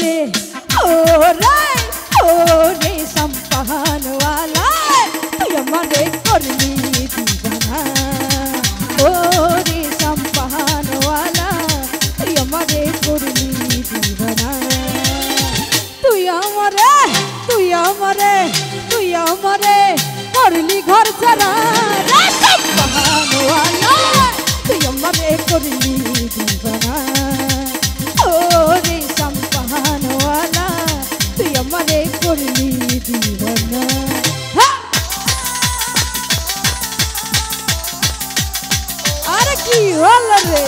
रे ओरे सम्पहन वाला तुई हमारे करली दीवाना ओरे सम्पहन वाला तुई हमारे करली दीवाना तुई हमारे करली घर जरा रे सम्पहन वाला तुई हमारे करली दीवाना ओरे सम्पहन वाला तुई हमारे करली दीवाना अरे की हल रे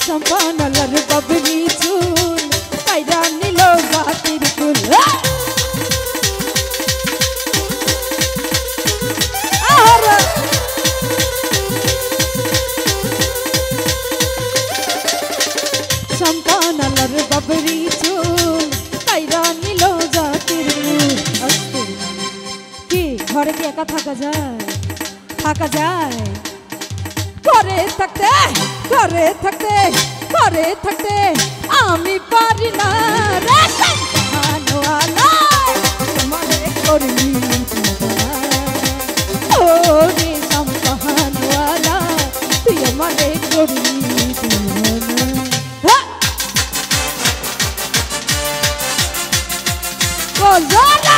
সম্পানলার বাবরি চুল কাইরা নিল জাতির কুল সম্পানলার বাবরি চুল কাইরা নিল জাতির কুল কি ঘরে কি একা থাকা যায় ঘরে থাকতে আমি পারি না রে সম্পহন वाला তোমারে করলি দীवाना ও রে সম্পহন वाला তুই আমারে করলি दीवाना গোজালা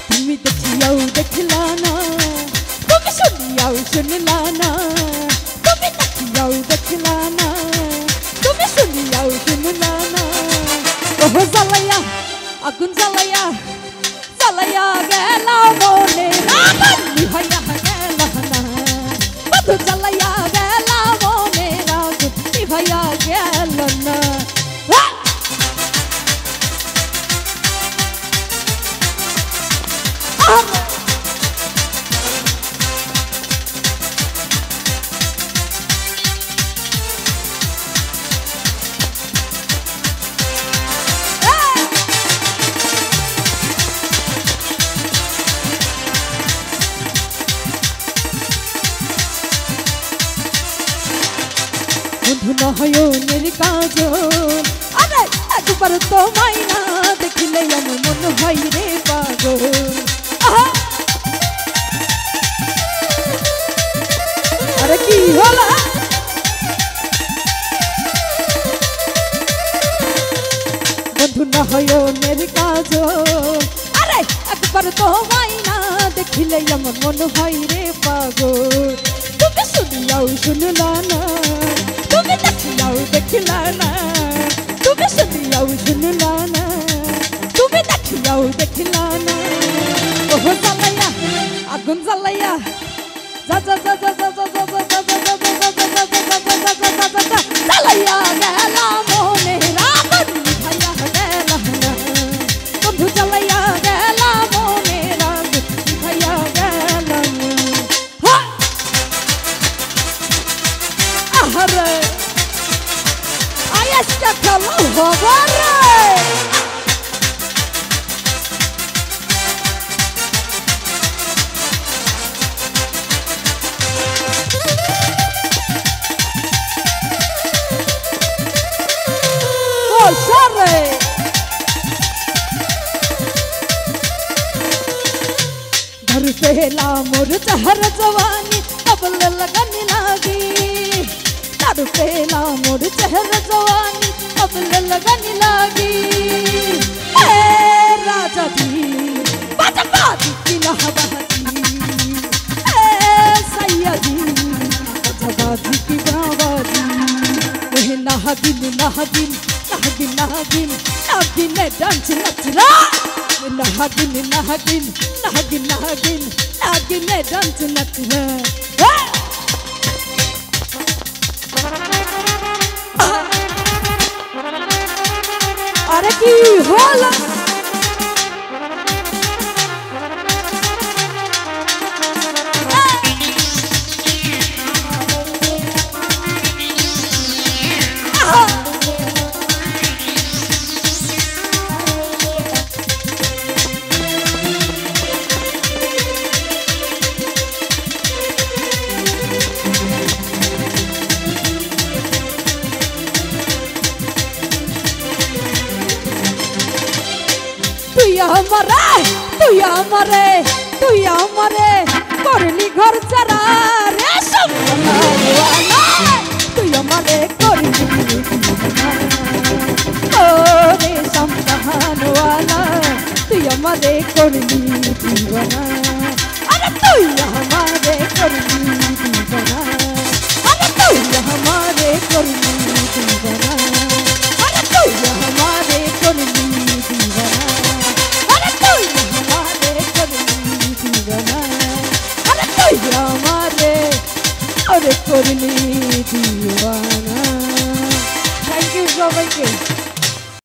তুমি দেখিয়াও দেখলা না তুমি শুনিয়াও শুনলা না তুমি দেখিয়াও দেখলা না তুমি শুনিয়াও শুনলা না ওহ জ্বালাইয়া আগুন জ্বালাইয়া গেল মনে আগুন নিভাইয়া গেল না মধু জ্বালাইয়া গেল মনে আগুন নিভাইয়া গেল না বন্ধু নয়নের কাজল আরে একবার তোমায় না দেখিলে আমার মন হয় রে পাগল আরে কি হলো বন্ধু নয়নের কাজল আরে একবার তোমায় না দেখিলে আমার মন হয় রে পাগল তুমি শুনিয়াও শুনলা না তুমি দেখিয়াও দেখলা না তুমি শুনিয়াও শুনলা না তুমি দেখিয়াও দেখলা না ওহ জ্বালাইয়া আগুন জ্বালাইয়া যা যা যা যা যা যা যা যা জ্বালাইয়া গেল মনে আগুন নিভাইয়া গেল না বন্ধু জ্বালাইয়া গেল মনে আগুন নিভাইয়া গেল না আহারে আজকে খেলো হবে রে সরে घर पहला मोर चहर जवानी कबल लगन लागी घर पहला मोर चहर जवानी कबल लगन लागी राजा दी बाजा बाजी की नहवाती सैयदी बाजा बाजी की बावाजी नागिन नागिन नागिन नागिन नागिन ने डांस नचरा नागिन नागिन नागिन नागिन नागिन डांस नचना अरे की होला তুই আমারে করলি ঘর ছাড়া রে সম্মানওয়ালা তুই আমারে করলি ও রে সম্মানওয়ালা তুই আমারে করলি দিওয়ানা আরে তুই আমারে করলি দিওয়ানা আরে তুই আমারে করলি দিওয়ানা আরে তুই আমারে করলি দিওয়ানা अरे करली दीवाना। Thank you सबाइके।